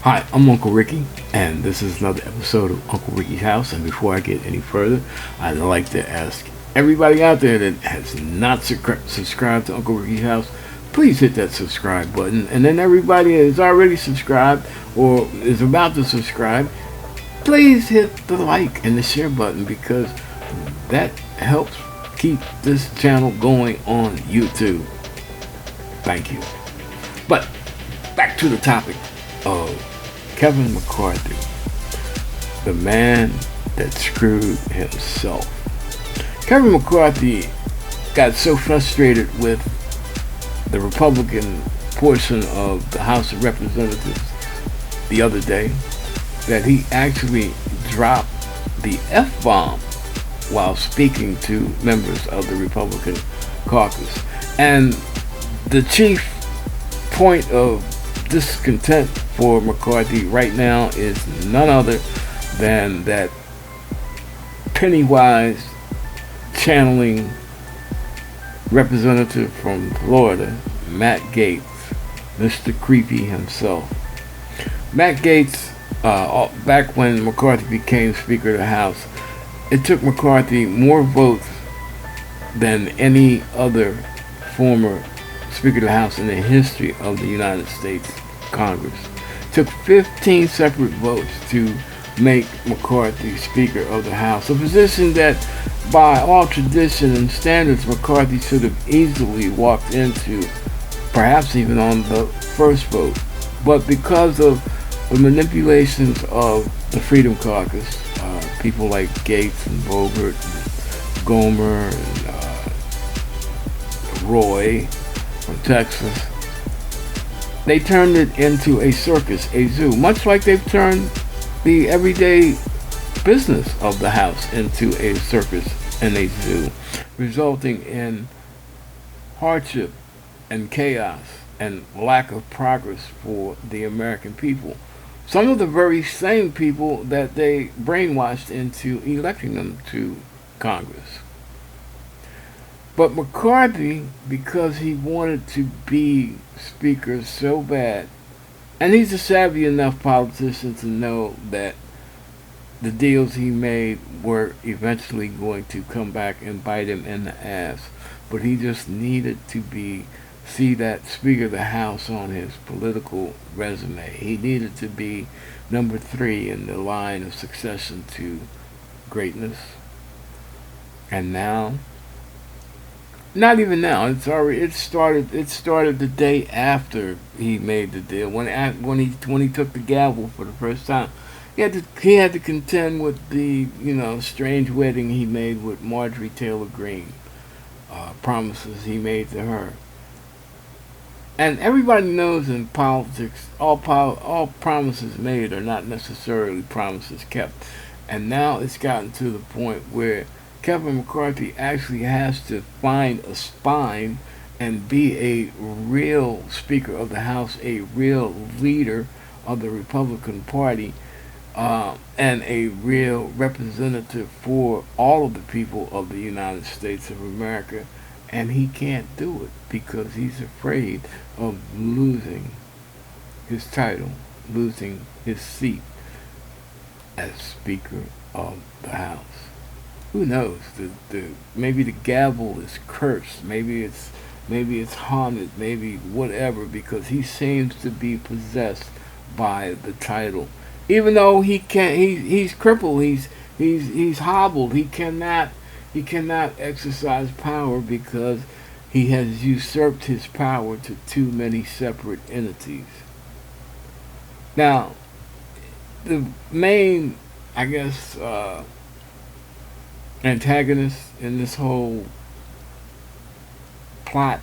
Hi, I'm Uncle Ricky, and this is another episode of Uncle Ricky's House. And before I get any further, I'd like to ask everybody out there that has not subscribed to Uncle Ricky's House, please hit that subscribe button. And then everybody that is already subscribed or is about to subscribe, please hit the like and the share button because that helps keep this channel going on YouTube. Thank you. But back to the topic of Kevin McCarthy, the man that screwed himself. Kevin McCarthy got so frustrated with the Republican portion of the House of Representatives the other day that he actually dropped the F-bomb while speaking to members of the Republican caucus. And the chief point of discontent for McCarthy right now is none other than that Pennywise channeling representative from Florida, Matt Gaetz, Mr. Creepy himself. Matt Gaetz, back when McCarthy became Speaker of the House, it took McCarthy more votes than any other former Speaker of the House in the history of the United States Congress. It took 15 separate votes to make McCarthy Speaker of the House, a position that by all tradition and standards McCarthy should have easily walked into, perhaps even on the first vote. But because of the manipulations of the Freedom Caucus, people like Gates and Bogert and Gomer and Roy from Texas, they turned it into a circus, a zoo, much like they've turned the everyday business of the House into a circus and a zoo, resulting in hardship and chaos and lack of progress for the American people. Some of the very same people that they brainwashed into electing them to Congress. But McCarthy, because he wanted to be Speaker so bad, and he's a savvy enough politician to know that the deals he made were eventually going to come back and bite him in the ass. But he just needed to see that Speaker of the House on his political resume. He needed to be number 3 in the line of succession to greatness. And now, not even now. It started the day after he made the deal. When he took the gavel for the first time, he had to contend with the strange wedding he made with Marjorie Taylor Greene, promises he made to her. And everybody knows in politics, all promises made are not necessarily promises kept. And now it's gotten to the point where Kevin McCarthy actually has to find a spine and be a real Speaker of the House, a real leader of the Republican Party, and a real representative for all of the people of the United States of America. And he can't do it because he's afraid of losing his title, losing his seat as Speaker of the House. Who knows? Maybe the gavel is cursed. Maybe it's haunted. Maybe whatever, because he seems to be possessed by the title. Even though he can't, he's crippled. He's hobbled. He cannot exercise power because he has usurped his power to too many separate entities. Now, the main, I guess, antagonist in this whole plot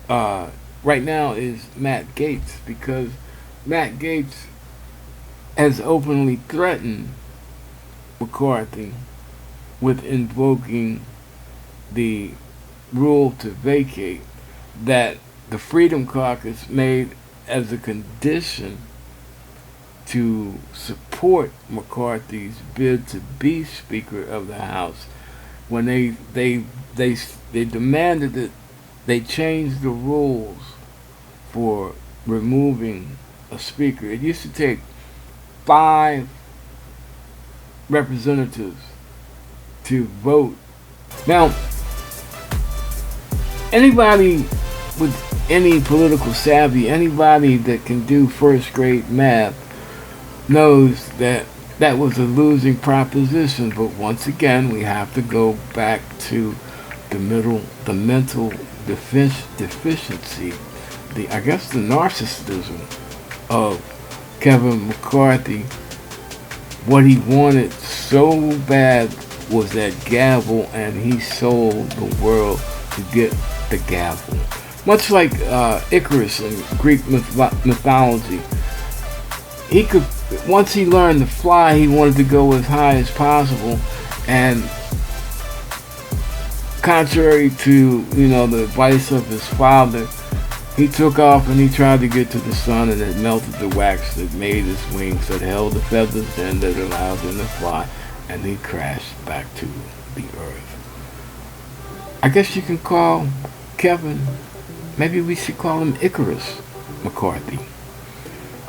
right now is Matt Gaetz, because Matt Gaetz has openly threatened McCarthy with invoking the rule to vacate that the Freedom Caucus made as a condition to support McCarthy's bid to be Speaker of the House. When they demanded that they change the rules for removing a speaker. It used to take 5 representatives to vote. Now, anybody with any political savvy, anybody that can do first grade math, knows that that was a losing proposition. But once again, we have to go back to the mental deficiency, I guess the narcissism of Kevin McCarthy. What he wanted so bad was that gavel, and he sold the world to get the gavel. Much like Icarus in Greek mythology, he could, once he learned to fly, he wanted to go as high as possible, and contrary to the advice of his father, he took off and he tried to get to the sun, and it melted the wax that made his wings, that held the feathers and that allowed him to fly, and he crashed back to the earth. I guess you can call Kevin, maybe we should call him Icarus McCarthy,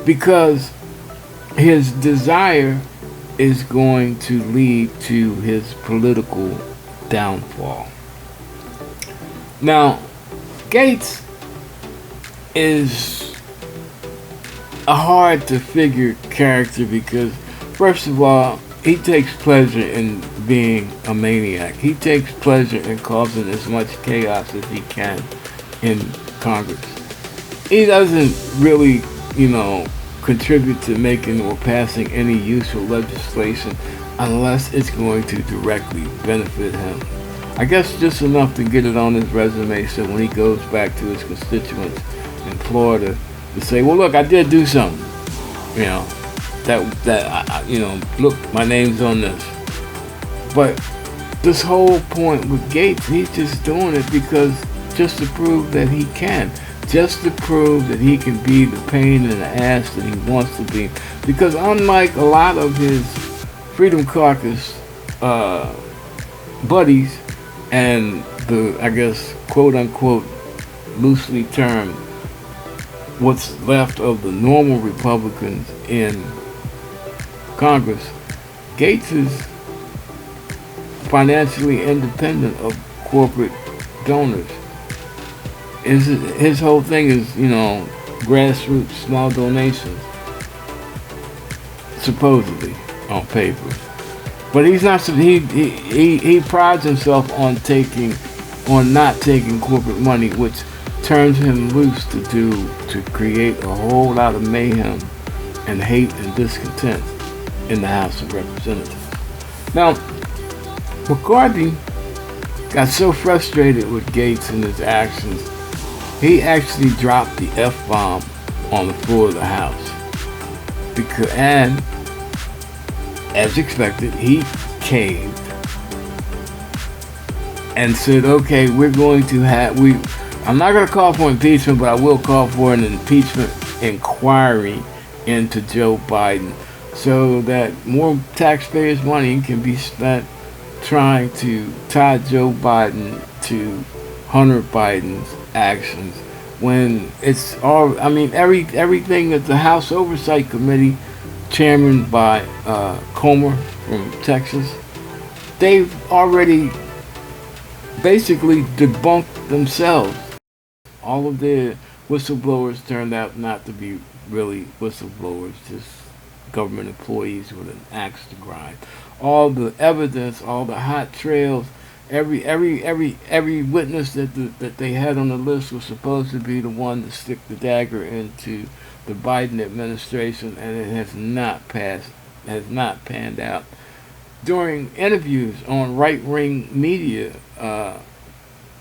because his desire is going to lead to his political downfall. Now, Gates is a hard to figure character because, first of all, he takes pleasure in being a maniac. He takes pleasure in causing as much chaos as he can in Congress. He doesn't really, contribute to making or passing any useful legislation unless it's going to directly benefit him. I guess just enough to get it on his resume, so when he goes back to his constituents in Florida to say, well, look, I did do something, look, my name's on this. But this whole point with Gates, he's just doing it because just to prove that he can, just to prove that he can be the pain in the ass that he wants to be. Because unlike a lot of his Freedom Caucus buddies and the, I guess, quote unquote, loosely termed, what's left of the normal Republicans in Congress, Gates is financially independent of corporate donors. His whole thing is, grassroots, small donations, supposedly on paper. But he's not. He prides himself on not taking corporate money, which turns him loose to create a whole lot of mayhem and hate and discontent in the House of Representatives. Now, McCarthy got so frustrated with Gates and his actions, he actually dropped the F-bomb on the floor of the House. And as expected, he caved and said, okay, we're going to I'm not going to call for impeachment, but I will call for an impeachment inquiry into Joe Biden so that more taxpayers' money can be spent trying to tie Joe Biden to Hunter Biden's actions, when it's all, everything that the House Oversight Committee, chairman by Comer from Texas, they've already basically debunked themselves. All of their whistleblowers turned out not to be really whistleblowers, just government employees with an axe to grind. All the evidence, all the hot trails, every witness that they had on the list was supposed to be the one to stick the dagger into the Biden administration, and it has not panned out. During interviews on right-wing media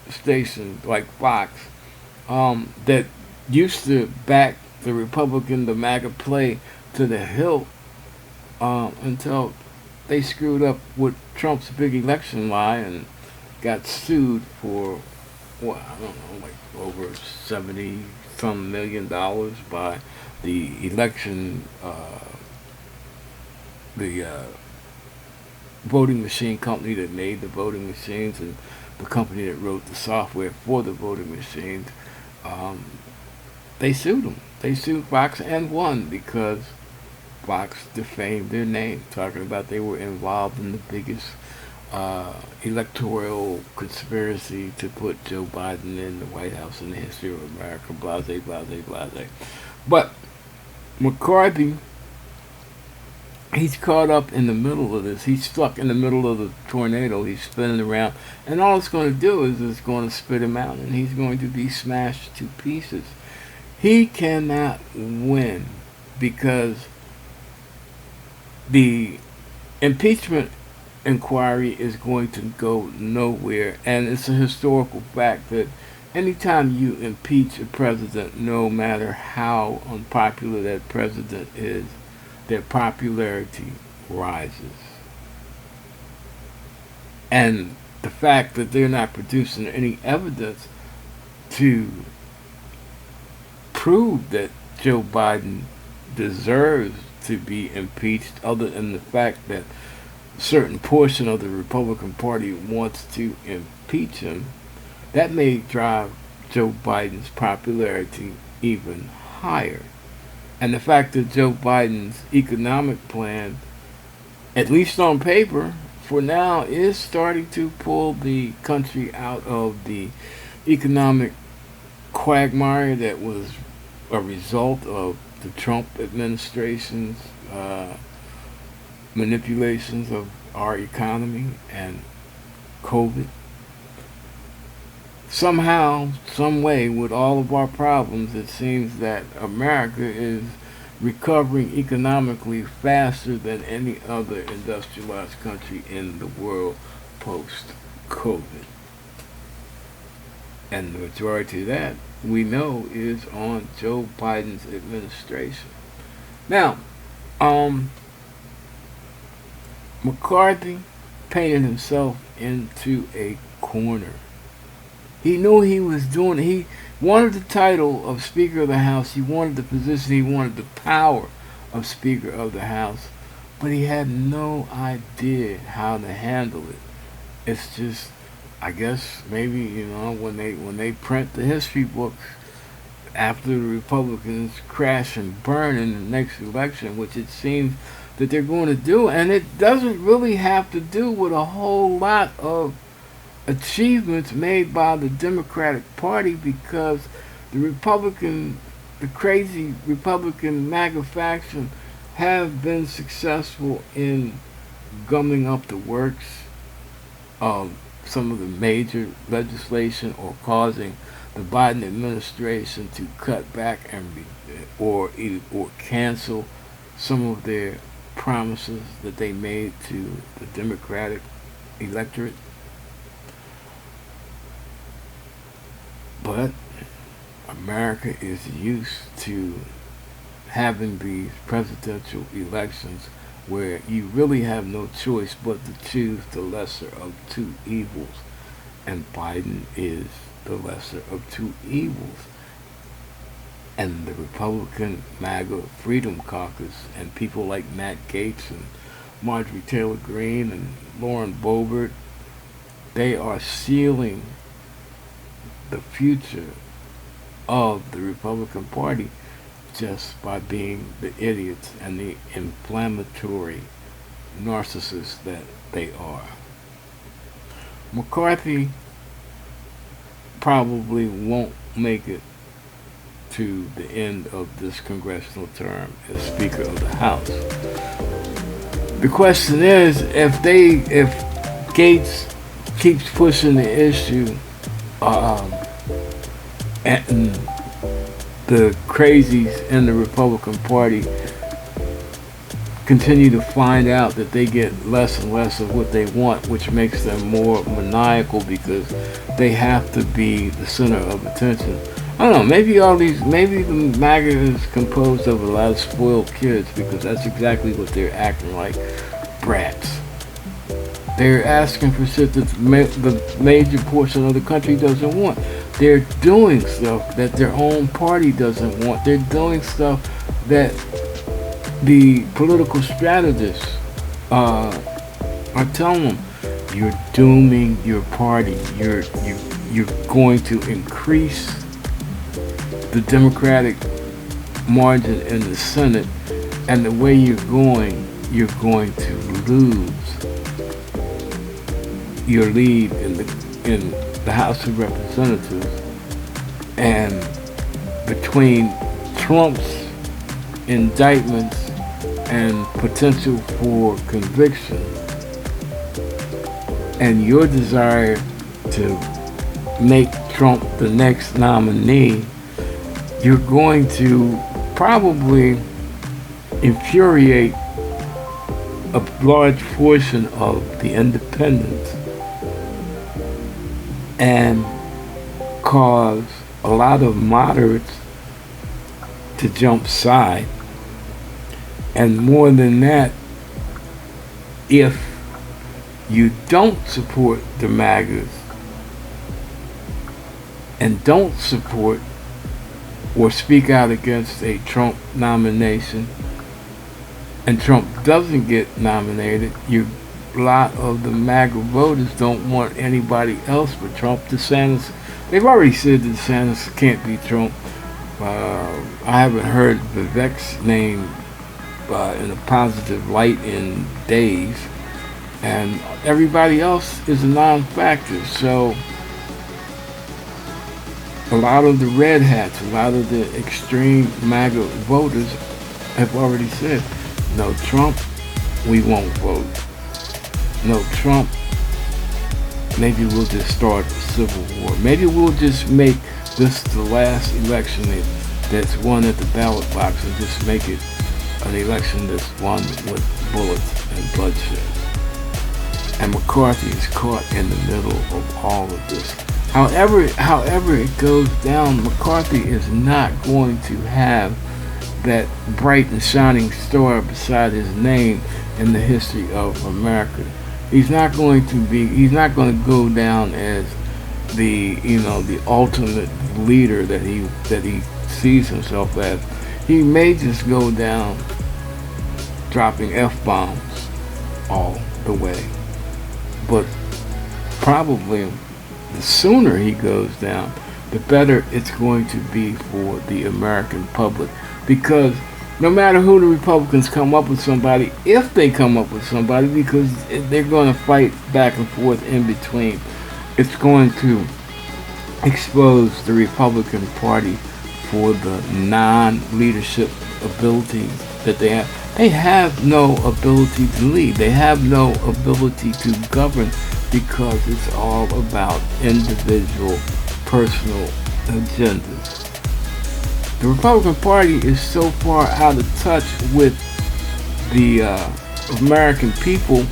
stations like Fox, that used to back the Republican, the MAGA play to the hilt, until they screwed up with Trump's big election lie and got sued for, over $70-some million by the election, the voting machine company that made the voting machines and the company that wrote the software for the voting machines. They sued them. They sued Fox and won because Fox defamed their name, talking about they were involved in the biggest electoral conspiracy to put Joe Biden in the White House in the history of America, blase, blase, blase. But McCarthy, he's caught up in the middle of this. He's stuck in the middle of the tornado. He's spinning around. And all it's going to do is it's going to spit him out, and he's going to be smashed to pieces. He cannot win because the impeachment inquiry is going to go nowhere. And it's a historical fact that anytime you impeach a president, no matter how unpopular that president is, their popularity rises. And the fact that they're not producing any evidence to prove that Joe Biden deserves to be impeached, other than the fact that a certain portion of the Republican Party wants to impeach him, that may drive Joe Biden's popularity even higher. And the fact that Joe Biden's economic plan, at least on paper, for now, is starting to pull the country out of the economic quagmire that was a result of the Trump administration's manipulations of our economy and COVID. Somehow, some way, with all of our problems, it seems that America is recovering economically faster than any other industrialized country in the world post-COVID. And the majority of that, we know, is on Joe Biden's administration. Now, McCarthy painted himself into a corner. He knew he was doing it. He wanted the title of Speaker of the House. He wanted the position. He wanted the power of Speaker of the House. But he had no idea how to handle it. It's just, I guess, maybe, when they print the history books after the Republicans crash and burn in the next election, which it seems that they're going to do, and it doesn't really have to do with a whole lot of achievements made by the Democratic Party, because the crazy Republican MAGA faction have been successful in gumming up the works of some of the major legislation, or causing the Biden administration to cut back and or cancel some of their promises that they made to the Democratic electorate. But America is used to having these presidential elections where you really have no choice but to choose the lesser of two evils. And Biden is the lesser of two evils. And the Republican MAGA Freedom Caucus and people like Matt Gaetz and Marjorie Taylor Greene and Lauren Boebert, they are sealing the future of the Republican Party just by being the idiots and the inflammatory narcissists that they are. McCarthy probably won't make it to the end of this congressional term as Speaker of the House. The question is, if Gaetz keeps pushing the issue, and the crazies in the Republican Party continue to find out that they get less and less of what they want, which makes them more maniacal because they have to be the center of attention. I don't know, maybe the MAGA is composed of a lot of spoiled kids, because that's exactly what they're acting like, brats. They're asking for shit that the major portion of the country doesn't want. They're doing stuff that their own party doesn't want. They're doing stuff that the political strategists are telling them, you're dooming your party. You're going to increase the Democratic margin in the Senate, and the way you're going to lose your lead in the House of Representatives. And between Trump's indictments and potential for conviction and your desire to make Trump the next nominee, you're going to probably infuriate a large portion of the independents and cause a lot of moderates to jump side. And more than that, if you don't support the MAGAs and don't support or speak out against a Trump nomination, and Trump doesn't get nominated, a lot of the MAGA voters don't want anybody else but Trump. DeSantis, they've already said that DeSantis can't be Trump. I haven't heard Vivek's name in a positive light in days, and everybody else is a non-factor. So a lot of the red hats, a lot of the extreme MAGA voters have already said, no Trump, we won't vote. No Trump, maybe we'll just start a civil war. Maybe we'll just make this the last election that's won at the ballot box, and just make it an election that's won with bullets and bloodshed. And McCarthy is caught in the middle of all of this. However it goes down, McCarthy is not going to have that bright and shining star beside his name in the history of America. He's not going to go down as the ultimate leader that he sees himself as. He may just go down dropping F-bombs all the way. But probably the sooner he goes down, the better it's going to be for the American public. Because no matter who the Republicans come up with somebody, if they come up with somebody, because they're going to fight back and forth in between, it's going to expose the Republican Party for the non-leadership ability that they have. They have no ability to lead. They have no ability to govern, because it's all about individual, personal agendas. The Republican Party is so far out of touch with the American people,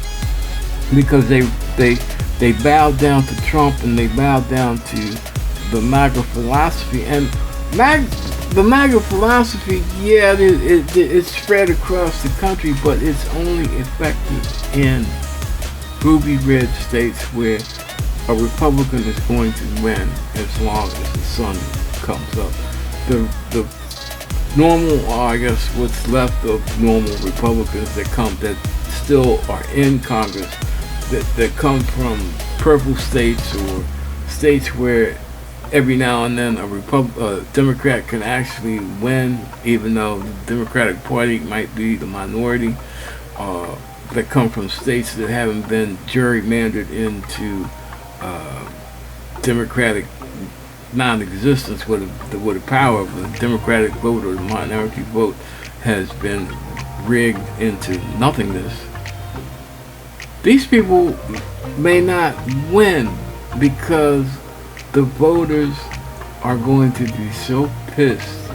because they bow down to Trump, and they bow down to the MAGA philosophy. And the MAGA philosophy, yeah, it's spread across the country, but it's only effective in ruby red states where a Republican is going to win as long as the sun comes up. The normal, or I guess what's left of normal Republicans that still are in Congress, that come from purple states or states where every now and then a Democrat can actually win, even though the Democratic Party might be the minority, that come from states that haven't been gerrymandered into Democratic non-existence, where the power of the Democratic vote or the minority vote has been rigged into nothingness. These people may not win because the voters are going to be so pissed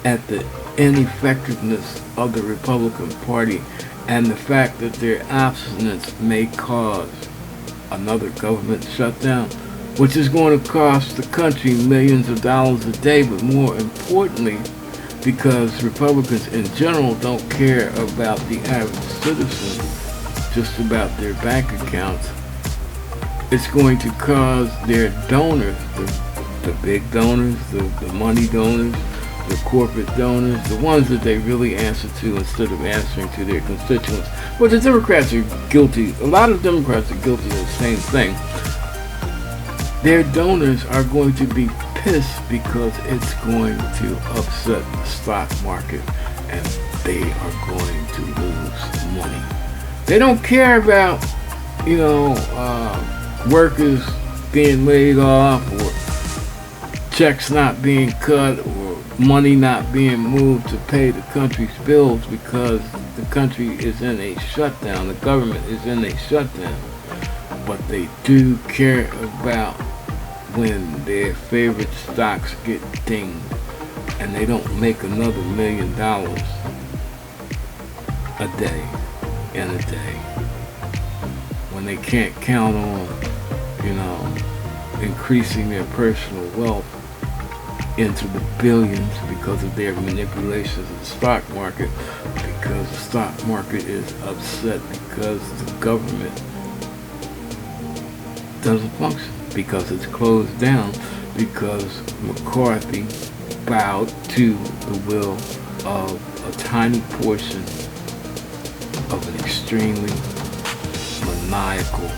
at the ineffectiveness of the Republican Party and the fact that their abstinence may cause another government shutdown, which is going to cost the country millions of dollars a day. But more importantly, because Republicans in general don't care about the average citizen, just about their bank accounts, it's going to cause their donors, the big donors, the money donors, the corporate donors, the ones that they really answer to instead of answering to their constituents. Well, the Democrats are guilty. A lot of Democrats are guilty of the same thing. their donors are going to be pissed because it's going to upset the stock market and they are going to lose money. They don't care about, workers being laid off or checks not being cut or money not being moved to pay the country's bills because the country is in a shutdown, the government is in a shutdown. But they do care about when their favorite stocks get dinged and they don't make another $1 million a day in a day. When they can't count on, increasing their personal wealth into the billions because of their manipulations of the stock market, because the stock market is upset because the government doesn't function, because it's closed down, because McCarthy bowed to the will of a tiny portion of an extremely maniacal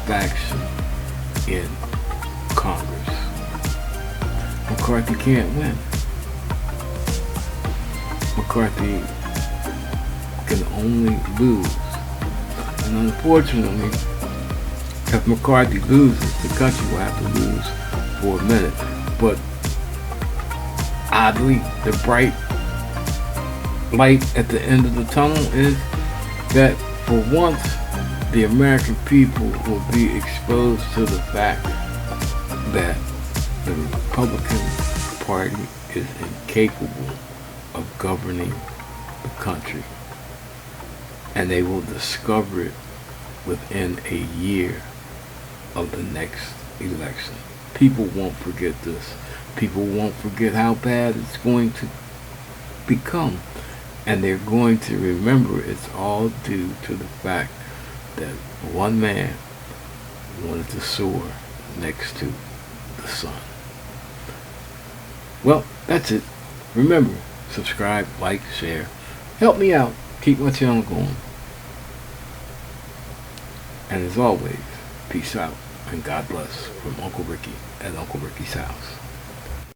faction in Congress. McCarthy can't win. McCarthy can only lose. And unfortunately, if McCarthy loses, the country will have to lose for a minute. But oddly, the bright light at the end of the tunnel is that for once, the American people will be exposed to the fact that the Republican Party is incapable of governing the country. And they will discover it within a year of the next election. People won't forget this. People won't forget how bad it's going to become. And they're going to remember it's all due to the fact that one man wanted to soar next to the sun. Well, that's it. Remember, subscribe, like, share. Help me out. Keep my channel going. And as always, peace out and God bless from Uncle Ricky at Uncle Ricky's house.